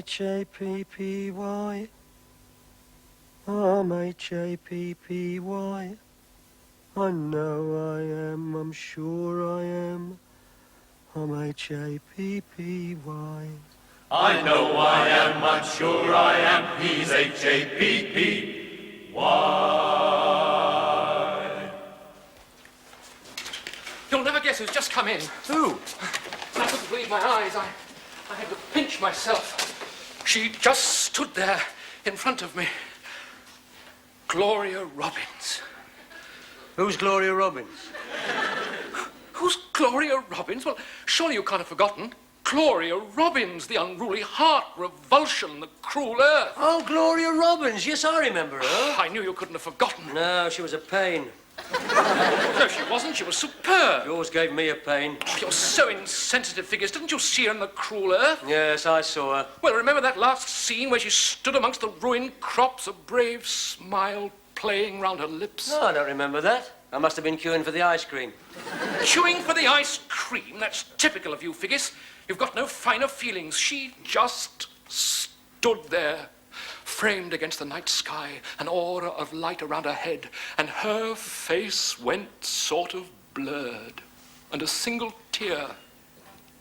H-A-P-P-Y. I'm H-A-P-P-Y. I know I am, I'm sure I am. I'm H-A-P-P-Y. I know I am, I'm sure I am. He's H-A-P-P-Y. You'll never guess who's just come in. Who? I couldn't believe my eyes. I had to pinch myself. She just stood there in front of me. Gloria Robins. Who's Gloria Robins? Who's Gloria Robins? Well, surely you can't have forgotten. Gloria Robins, the unruly heart, revulsion, the cruel earth. Oh, Gloria Robins. Yes, I remember her. I knew you couldn't have forgotten. No, she was a pain. No, she wasn't. She was superb. You always gave me a pain. Oh, you're so insensitive, Figgis. Didn't you see her in the cruel earth? Yes, I saw her. Well, remember that last scene where she stood amongst the ruined crops, a brave smile playing round her lips? No, I don't remember that. I must have been queuing for the ice cream. Queuing for the ice cream? That's typical of you, Figgis. You've got no finer feelings. She just stood there, framed against the night sky, an aura of light around her head, and her face went sort of blurred, and a single tear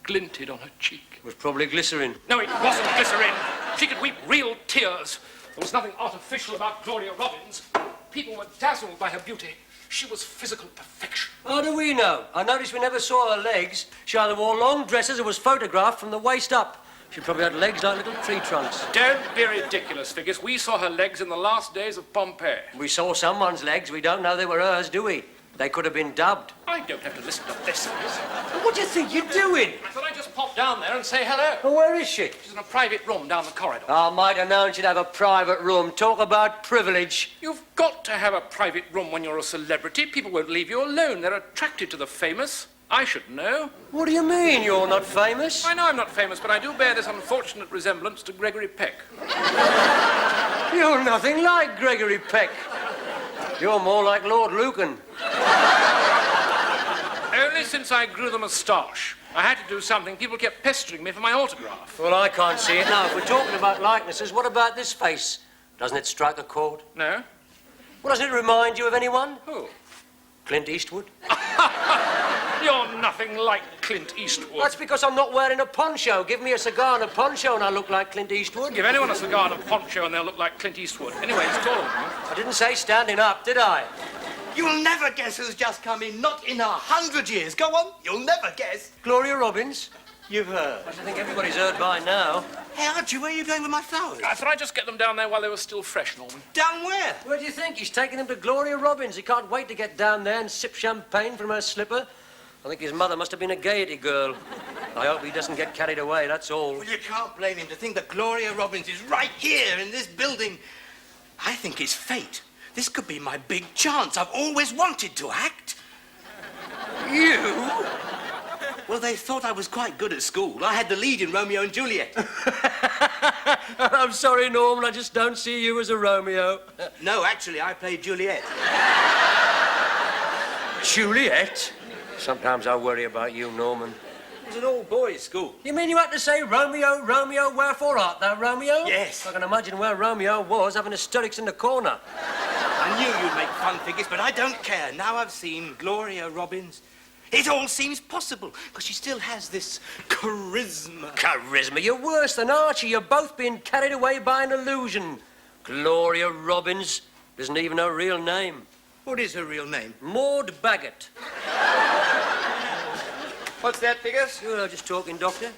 glinted on her cheek. It was probably glycerin. No, it wasn't glycerin. She could weep real tears. There was nothing artificial about Gloria Robins. People were dazzled by her beauty. She was physical perfection. How do we know? I noticed we never saw her legs. She either wore long dresses or was photographed from the waist up. She probably had legs like little tree trunks. Don't be ridiculous, Figgis. We saw her legs in the last days of Pompeii. We saw someone's legs. We don't know they were hers, do we? They could have been dubbed. I don't have to listen to this, Figgis. What do you think you're doing? I thought I'd just pop down there and say hello. Well, where is she? She's in a private room down the corridor. I might have known she'd have a private room. Talk about privilege. You've got to have a private room when you're a celebrity. People won't leave you alone. They're attracted to the famous. I should know. What do you mean you're not famous? I know I'm not famous, but I do bear this unfortunate resemblance to Gregory Peck. You're nothing like Gregory Peck. You're more like Lord Lucan. Only since I grew the moustache. I had to do something. People kept pestering me for my autograph. Well, I can't see it now. If we're talking about likenesses, what about this face? Doesn't it strike a chord? No? Well, doesn't it remind you of anyone? Who? Clint Eastwood. You're nothing like Clint Eastwood. That's because I'm not wearing a poncho. Give me a cigar and a poncho and I look like Clint Eastwood. Give anyone a cigar and a poncho and they'll look like Clint Eastwood. Anyway, it's taller than you. I didn't say standing up, did I? You'll never guess who's just come in. Not in 100 years. Go on. You'll never guess. Gloria Robins. You've heard. I think everybody's heard by now. Hey, Archie, where are you going with my flowers? I thought I'd just get them down there while they were still fresh, Norman. Down where? Where do you think? He's taking them to Gloria Robins. He can't wait to get down there and sip champagne from her slipper. I think his mother must have been a Gaiety girl. I hope he doesn't get carried away, that's all. Well, you can't blame him to think that Gloria Robins is right here in this building. I think it's fate. This could be my big chance. I've always wanted to act. You? Well, they thought I was quite good at school. I had the lead in Romeo and Juliet. I'm sorry, Norman, I just don't see you as a Romeo. No, actually, I played Juliet. Juliet? Sometimes I worry about you, Norman. It was an all-boys school. You mean you had to say, Romeo, Romeo, wherefore art thou, Romeo? Yes. I can imagine where Romeo was, having hysterics in the corner. I knew you'd make fun, Figgis, but I don't care. Now I've seen Gloria Robins, it all seems possible, because she still has this charisma. Charisma? You're worse than Archie. You're both being carried away by an illusion. Gloria Robins isn't even her real name. What is her real name? Maud Baggett. What's that, Figgis? You're just talking, Doctor.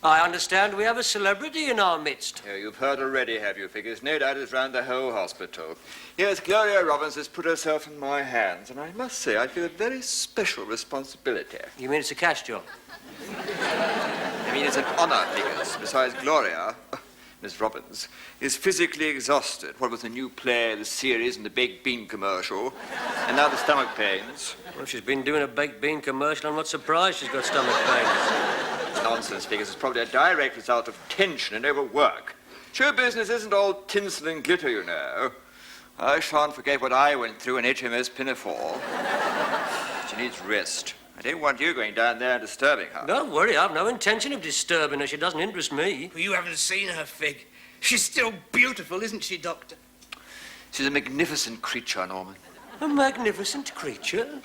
I understand we have a celebrity in our midst. Oh, you've heard already, have you, Figgis? No doubt it's round the whole hospital. Yes, Gloria Robins has put herself in my hands, and I must say I feel a very special responsibility. You mean it's a cash job? I mean, it's an honour, Figgis. Besides, Gloria, Miss Robins, is physically exhausted. What with the new play, the series, and the baked bean commercial, and now the stomach pains. Well, she's been doing a baked bean commercial. I'm not surprised she's got stomach pains. Nonsense, Figgis. It's probably a direct result of tension and overwork. Show business isn't all tinsel and glitter, you know. I shan't forget what I went through in HMS Pinafore. She needs rest. I don't want you going down there and disturbing her. Don't worry, I've no intention of disturbing her. She doesn't interest me. Well, you haven't seen her, Fig. She's still beautiful, isn't she, Doctor? She's a magnificent creature, Norman. A magnificent creature?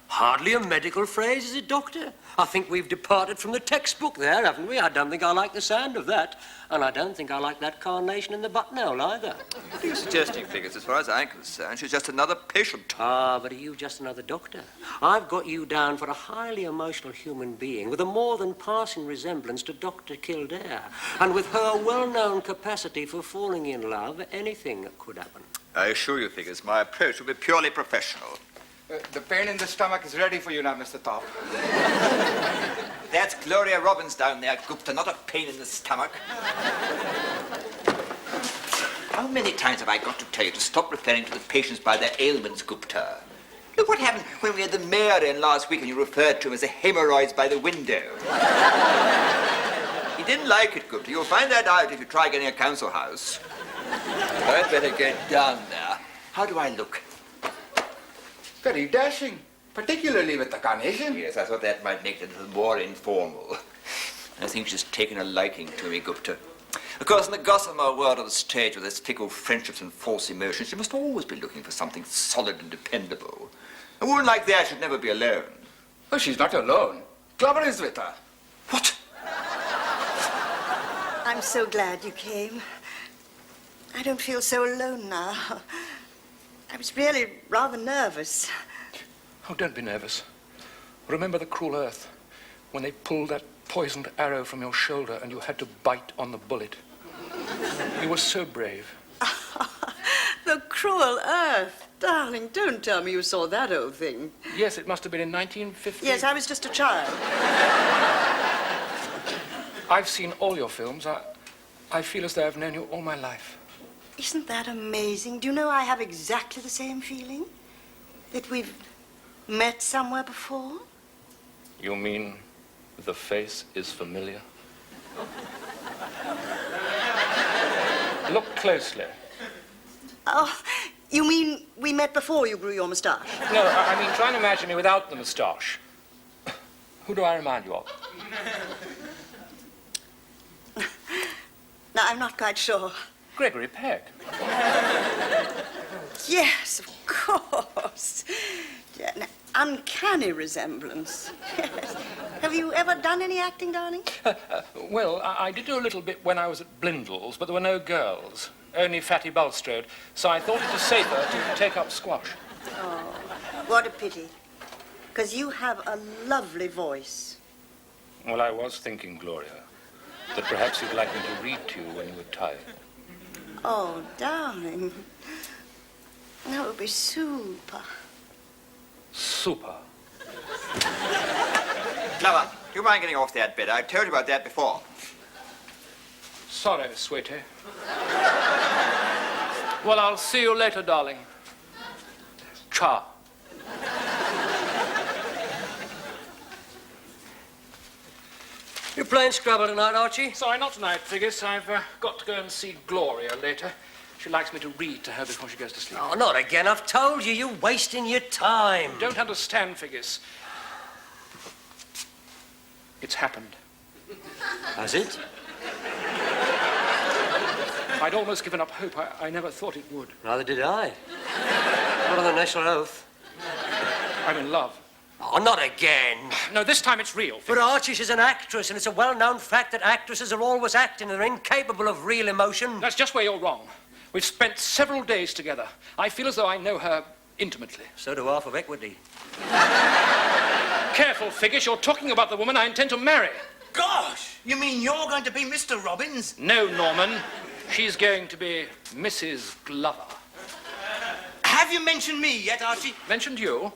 Hardly a medical phrase, is it, Doctor? I think we've departed from the textbook there, haven't we? I don't think I like the sound of that. And I don't think I like that carnation in the buttonhole either. What are you suggesting, Figgis? As far as I'm concerned, she's just another patient. Ah, but are you just another doctor? I've got you down for a highly emotional human being with a more than passing resemblance to Dr. Kildare. And with her well-known capacity for falling in love, anything could happen. I assure you, Figgis, my approach will be purely professional. The pain in the stomach is ready for you now, Mr. Thorpe. That's Gloria Robins down there, Gupta, not a pain in the stomach. How many times have I got to tell you to stop referring to the patients by their ailments, Gupta? Look what happened when we had the mayor in last week and you referred to him as a hemorrhoids by the window. He didn't like it, Gupta. You'll find that out if you try getting a council house. I'd better get down there. How do I look? Very dashing, particularly with the carnation. Yes, I thought that might make it a little more informal. I think she's taken a liking to me, Gupta. Of course, in the gossamer world of the stage with its fickle friendships and false emotions, she must always be looking for something solid and dependable. A woman like that should never be alone. Oh, she's not alone. Glover is with her. What? I'm so glad you came. I don't feel so alone now. I was really rather nervous. Oh, don't be nervous. Remember the cruel earth, when they pulled that poisoned arrow from your shoulder and you had to bite on the bullet. You were so brave. The cruel earth. Darling, don't tell me you saw that old thing. Yes, it must have been in 1950. Yes, I was just a child. I've seen all your films. I feel as though I've known you all my life. Isn't that amazing? Do you know I have exactly the same feeling? That we've met somewhere before? You mean the face is familiar? Look closely. Oh, you mean we met before you grew your moustache? No, I mean, try and imagine me without the moustache. Who do I remind you of? No, I'm not quite sure. Gregory Peck. Yes, of course. Yeah, now, uncanny resemblance. Yes. Have you ever done any acting, darling? Well, I did do a little bit when I was at Blindell's, but there were no girls, only Fatty Bulstrode, so I thought it was safer to take up squash. Oh, what a pity. Because you have a lovely voice. Well, I was thinking, Gloria, that perhaps you'd like me to read to you when you were tired. Oh, darling. That would be super. Super. Glover, do you mind getting off that bed? I told you about that before. Sorry, sweetie. Well, I'll see you later, darling. Ciao. You playing Scrabble tonight, Archie? Sorry, not tonight, Figgis. I've got to go and see Gloria later. She likes me to read to her before she goes to sleep. Oh, not again. I've told you, you're wasting your time. Don't understand, Figgis. It's happened. Has it? I'd almost given up hope. I never thought it would. Neither did I. Not on the national oath. I'm in love. Oh, not again. No, this time it's real. But Archie, she's an actress, and it's a well-known fact that actresses are always acting. They're incapable of real emotion. That's just where you're wrong. We've spent several days together. I feel as though I know her intimately. So do half of Equity. Careful, Figgis. You're talking about the woman I intend to marry. Gosh, you mean you're going to be Mr. Robins? No, Norman. She's going to be Mrs. Glover. Have you mentioned me yet, Archie? Mentioned you?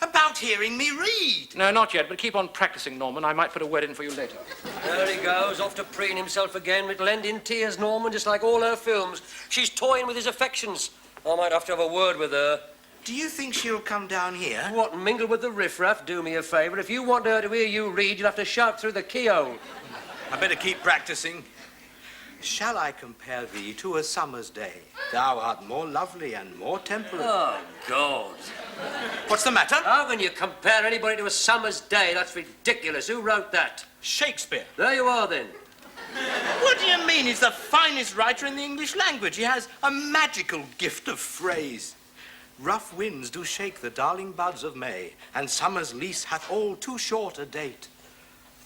About hearing me read. No, not yet, but keep on practicing, Norman. I might put a word in for you later. There he goes, off to preen himself again. It'll end in tears, Norman, just like all her films. She's toying with his affections. I might have to have a word with her. Do you think she'll come down here? What, mingle with the riffraff? Do me a favour. If you want her to hear you read, you'll have to shout through the keyhole. I better keep practicing. Shall I compare thee to a summer's day? Thou art more lovely and more temperate. Oh, God. What's the matter? How can you compare anybody to a summer's day? That's ridiculous. Who wrote that? Shakespeare. There you are, then. What do you mean? He's the finest writer in the English language. He has a magical gift of phrase. Rough winds do shake the darling buds of May, and summer's lease hath all too short a date.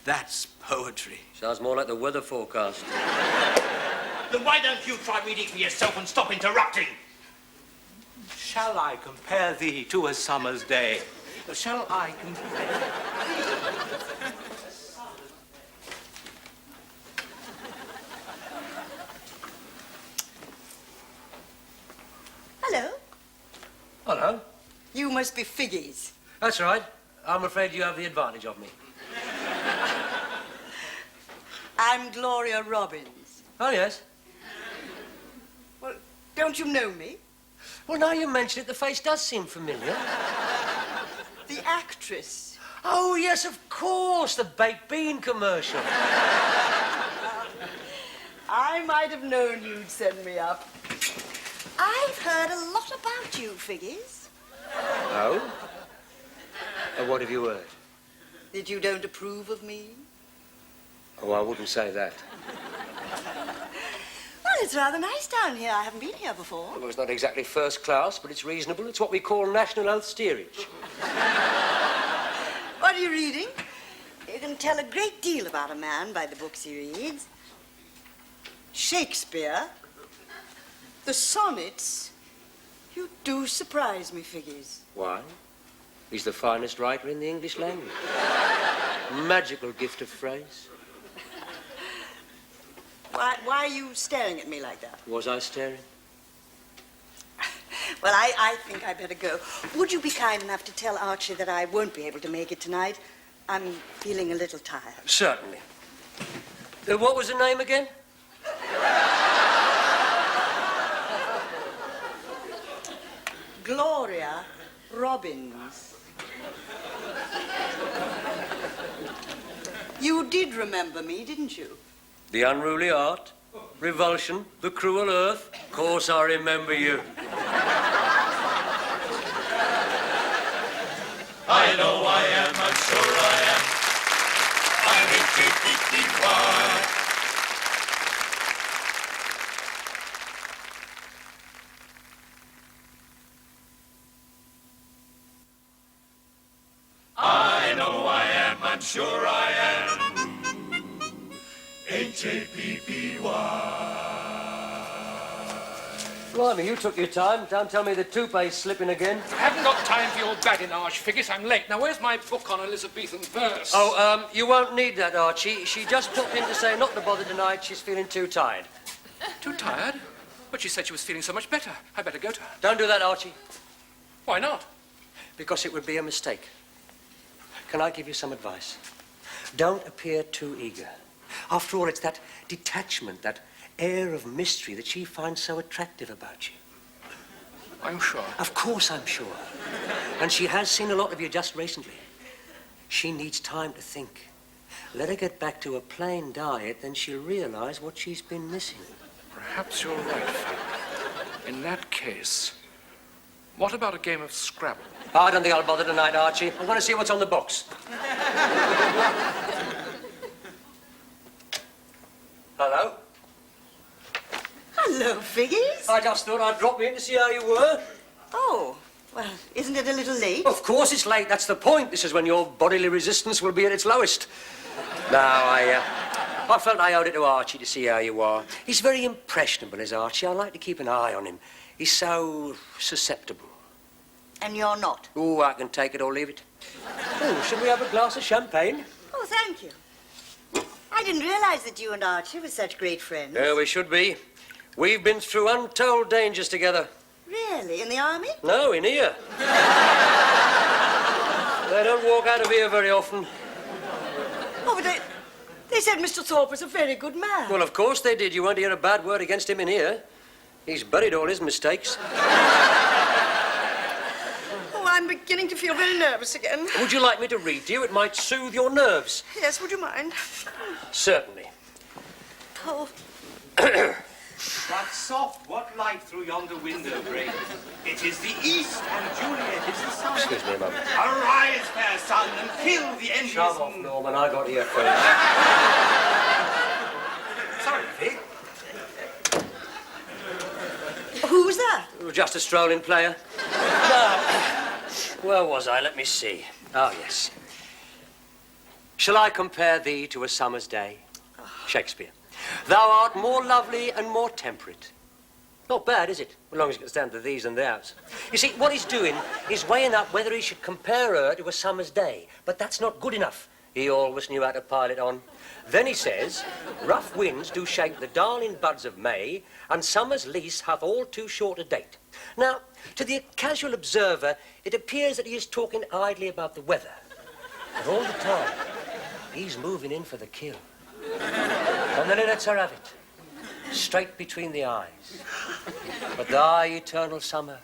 That's poetry. Sounds more like the weather forecast. Then why don't you try reading for yourself and stop interrupting? Shall I compare thee to a summer's day? Shall I compare... Hello. Hello. You must be Figgis. That's right. I'm afraid you have the advantage of me. I'm Gloria Robins. Oh, yes. Well, don't you know me? Well, now you mention it, the face does seem familiar. The actress. Oh, yes, of course, the baked bean commercial. I might have known you'd send me up. I've heard a lot about you, Figgis. Oh? And what have you heard? That you don't approve of me? Oh, I wouldn't say that. Well, it's rather nice down here. I haven't been here before. Well, it's not exactly first class, but it's reasonable. It's what we call national health steerage. What are you reading? You can tell a great deal about a man by the books he reads. Shakespeare, the sonnets. You do surprise me, Figgis. Why? He's the finest writer in the English language. Magical gift of phrase. Why are you staring at me like that? Was I staring? Well, I think I better go. Would you be kind enough to tell Archie that I won't be able to make it tonight? I'm feeling a little tired. Certainly. What was the name again? Gloria Robins. You did remember me, didn't you? The unruly art, revulsion, the cruel earth. Of course I remember you. I know I am, I'm sure I am. I'm H-A-P-P-Y. I know I am, I'm sure I am. H-A-P-P-Y. Blimey, you took your time. Don't tell me the toupee's slipping again. I haven't got time for your badinage, Figgis. I'm late. Now, where's my book on Elizabethan verse? Oh, you won't need that, Archie. She just popped in to say not to bother tonight. She's feeling too tired. Too tired? But she said she was feeling so much better. I better go to her. Don't do that, Archie. Why not? Because it would be a mistake. Can I give you some advice? Don't appear too eager. After all, it's that detachment, that air of mystery that she finds so attractive about you. I'm sure. Of course I'm sure. And she has seen a lot of you just recently. She needs time to think. Let her get back to a plain diet, then she'll realize what she's been missing. Perhaps you're right, Fig. In that case, what about a game of Scrabble? I don't think I'll bother tonight, Archie. I'm going to see what's on the box. Hello? Hello, Figgis. I just thought I'd drop in to see how you were. Oh, well, isn't it a little late? Of course it's late. That's the point. This is when your bodily resistance will be at its lowest. Now, I felt I owed it to Archie to see how you are. He's very impressionable, is Archie. I like to keep an eye on him. He's so susceptible. And you're not? Oh, I can take it or leave it. Oh, should we have a glass of champagne? Oh, thank you. I didn't realize that you and Archie were such great friends. Yeah, we should be. We've been through untold dangers together. Really? In the army? No, in here. They don't walk out of here very often. Oh, but they said Mr. Thorpe was a very good man. Well, of course they did. You won't hear a bad word against him in here. He's buried all his mistakes. Oh, I'm beginning to feel very nervous again. Would you like me to read to you? It might soothe your nerves. Yes, would you mind? Certainly. Oh, But soft, what light through yonder window breaks? It is the east, and Juliet is the sun. Excuse me a moment. Arise, fair sun, and kill the envious... Shove off, Norman. I got here first. Sorry, Fig. Who's that? Just a strolling player. Now, where was I? Let me see. Oh, yes. Shall I compare thee to a summer's day? Shakespeare. Thou art more lovely and more temperate. Not bad, is it? As long as you can stand the these and thous. You see, what he's doing is weighing up whether he should compare her to a summer's day. But that's not good enough. He always knew how to pile it on. Then he says, rough winds do shake the darling buds of May, and summer's lease hath all too short a date. Now, to the casual observer, it appears that he is talking idly about the weather. But all the time, he's moving in for the kill. And then he lets her have it, straight between the eyes. But thy eternal summer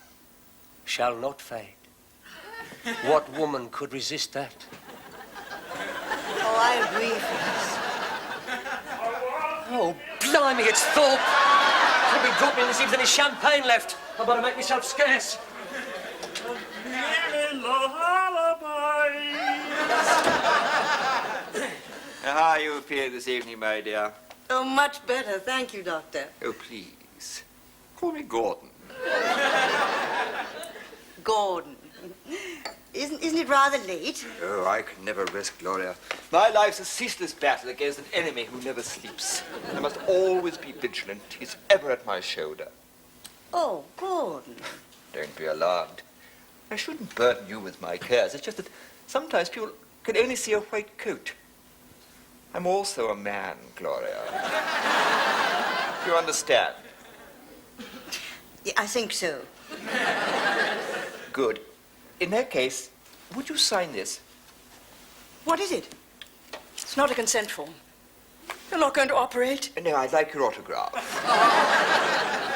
shall not fade. What woman could resist that? Oh, I agree, Figgis. Oh, blimey, it's Thorpe. Could be dropping in to see if there's any champagne left. I'd better make myself scarce. How are you feeling this evening, my dear? Oh, much better. Thank you, Doctor. Oh, please. Call me Gordon. Gordon. Isn't it rather late? Oh, I can never rest, Gloria. My life's a ceaseless battle against an enemy who never sleeps. I must always be vigilant. He's ever at my shoulder. Oh, Gordon. Don't be alarmed. I shouldn't burden you with my cares. It's just that sometimes people can only see a white coat. I'm also a man, Gloria. You understand? Yeah, I think so. Good. In that case, would you sign this? What is it? It's not a consent form. You're not going to operate? No, I'd like your autograph.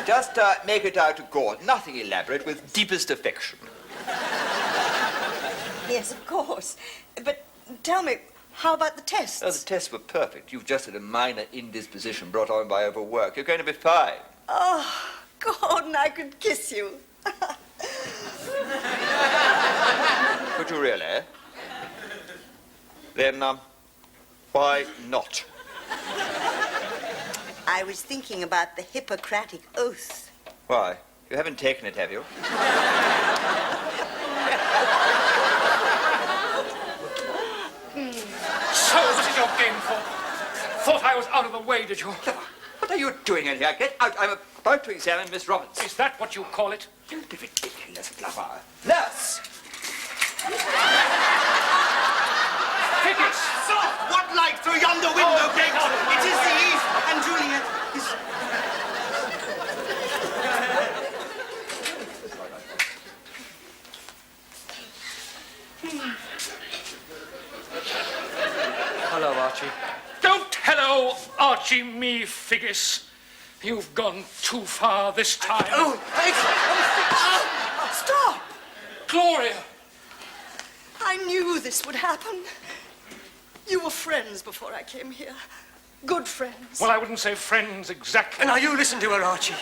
Just make it out to Gordon. Nothing elaborate, with deepest affection. Yes, of course. But tell me, how about the tests? Oh, the tests were perfect. You've just had a minor indisposition brought on by overwork. You're going to be fine. Oh, Gordon, I could kiss you. Could you really? Then, why not? I was thinking about the Hippocratic Oath. Why? You haven't taken it, have you? So, what is your game for? Thought I was out of the way, did you? What are you doing in here? Get out. I'm about to examine Miss Robins. Is that what you call it? Don't be ridiculous, Glover. Nurse! Figgis! Soft, what light through yonder window breaks? It is the east, and Juliet is... Hello, Archie. Don't hello, Archie me, Figgis. You've gone too far this time. Oh, stop! Gloria! I knew this would happen. You were friends before I came here. Good friends. Well, I wouldn't say friends exactly. Now, you listen to her, Archie.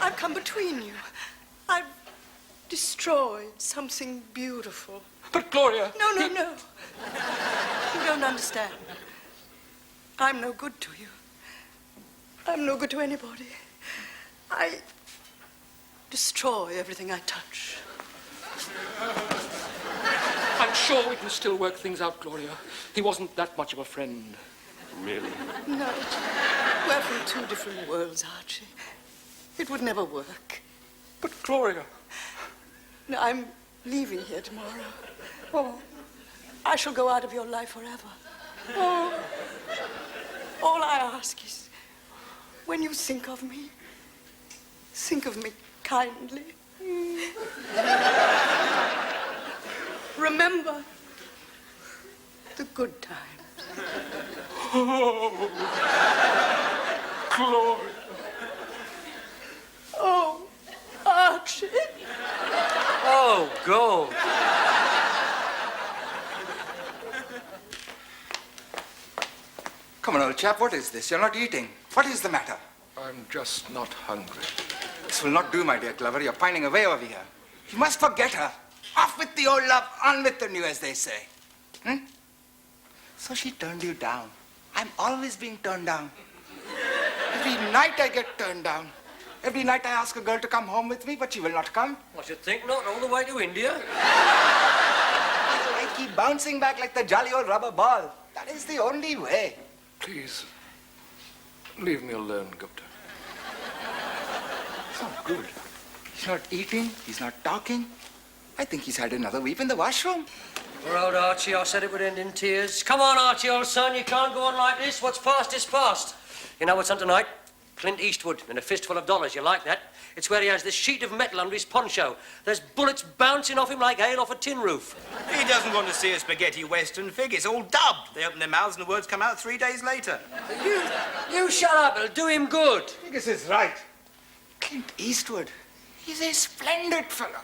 I've come between you. I've destroyed something beautiful. But, Gloria... No. You don't understand. I'm no good to you. I'm no good to anybody. I destroy everything I touch. I'm sure we can still work things out, Gloria. He wasn't that much of a friend, really. No, we're from two different worlds, Archie. It would never work. But, Gloria... No, I'm leaving here tomorrow. Oh, I shall go out of your life forever. Oh, all I ask is, when you think of me kindly. Remember the good times. Oh, Gloria. Oh, Archie. Oh, go. Come on, old chap, what is this? You're not eating. What is the matter? I'm just not hungry. This will not do, my dear Clover. You're finding a way over here. You must forget her. Off with the old love, on with the new, as they say. So she turned you down. I'm always being turned down. Every night I get turned down. Every night I ask a girl to come home with me, but she will not come. I should think not, all the way to India. I keep bouncing back like the jolly old rubber ball. That is the only way. Please, leave me alone, Gupta. It's not good. He's not eating. He's not talking. I think he's had another weep in the washroom. Poor old Archie, I said it would end in tears. Come on, Archie, old son, you can't go on like this. What's past is past. You know what's on tonight? Clint Eastwood and a fistful of dollars. You like that? It's where he has this sheet of metal under his poncho. There's bullets bouncing off him like hail off a tin roof. He doesn't want to see a spaghetti western Figgis, all dubbed. They open their mouths and the words come out 3 days later. You shut up, it'll do him good. Figgis is right. Clint Eastwood. He's a splendid fellow.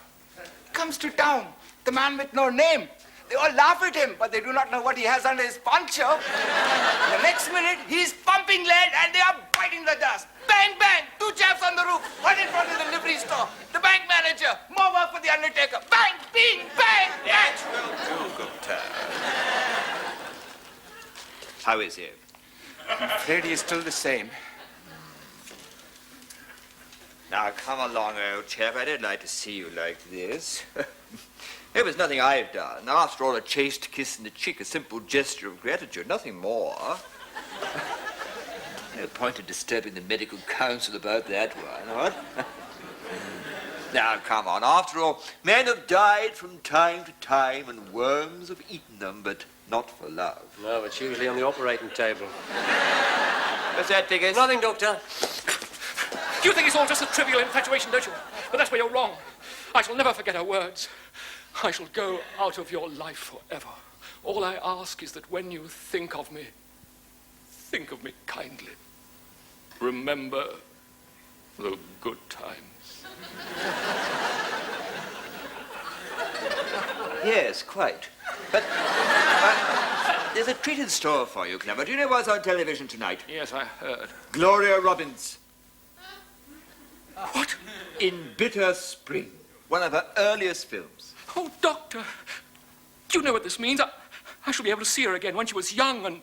Comes to town, the man with no name. They all laugh at him, but they do not know what he has under his poncho. The next minute, he's pumping lead and they are biting the dust. Bang, bang, 2 chaps on the roof, one in front of the livery store. The bank manager, more work for the undertaker. Bang, bing, bang, bang. That will do, Gupta. How is he? I'm afraid he is still the same. Now, come along, old chap. I don't like to see you like this. It was nothing I've done. After all, a chaste kiss in the cheek, a simple gesture of gratitude, nothing more. No point in disturbing the medical council about that one, what? Now, come on. After all, men have died from time to time, and worms have eaten them, but not for love. No, it's usually on the operating table. What's that, Figgis? Nothing, Doctor. You think it's all just a trivial infatuation, don't you? But that's where you're wrong. I shall never forget her words. I shall go out of your life forever. All I ask is that when you think of me kindly. Remember the good times. Yes, quite. But there's a treat in store for you, Clever. Do you know what's on television tonight? Yes, I heard. Gloria Robins. What? In Bitter Spring. One of her earliest films. Oh, Doctor, do you know what this means? I shall be able to see her again when she was young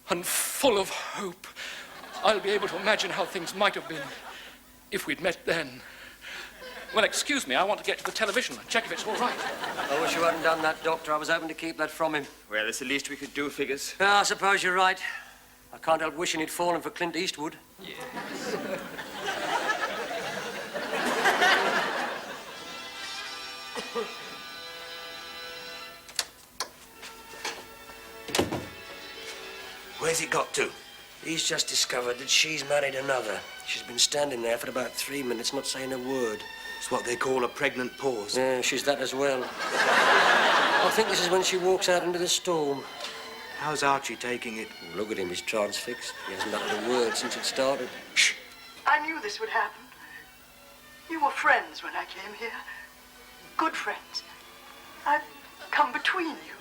and full of hope. I'll be able to imagine how things might have been if we'd met then. Well, excuse me, I want to get to the television and check if it's all right. I wish you hadn't done that, Doctor. I was hoping to keep that from him. Well, it's the least we could do, Figgis. I suppose you're right. I can't help wishing he'd fallen for Clint Eastwood. Yes. Where's it got to? He's just discovered that she's married another. She's been standing there for about 3 minutes, not saying a word. It's what they call a pregnant pause. Yeah, she's that as well. I think this is when she walks out into the storm. How's Archie taking it? Look at him, he's transfixed. He hasn't uttered a word since it started. Shh. I knew this would happen. You were friends when I came here. Good friends. I've come between you.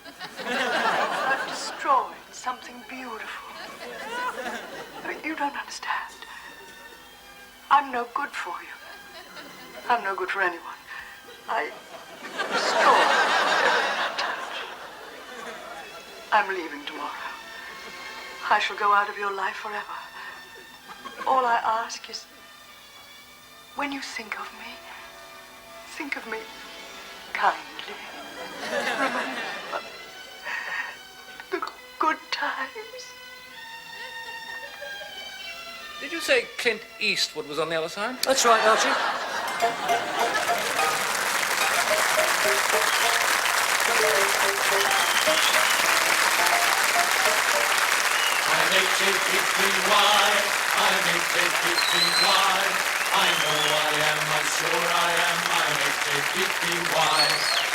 I've destroyed something beautiful. But you don't understand. I'm no good for you. I'm no good for anyone. I destroy every touch. I'm leaving tomorrow. I shall go out of your life forever. All I ask is, when you think of me kindly. Remember the good times. Did you say Clint Eastwood was on the other side? That's right, Archie. I'm H-A-P-P-Y. I'm H-A-P-P-Y. I know I am, I'm sure I am. I'm H-A-P-P-Y.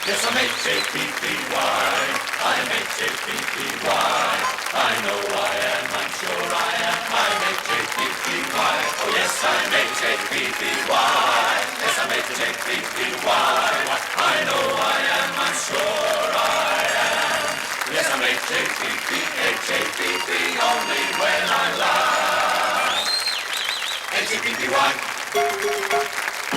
Yes, I'm H-A-P-P-Y. I'm H-A-P-P-Y. I know I am, I'm sure I am. I'm H-A-P-P-Y. Oh, yes, I'm H-A-P-P-Y. Yes, I'm H-A-P-P-Y. I know I am, I'm sure I am. Yes, I'm H-A-P-P, H-A-P-P, only when I laugh. LGBT-Y.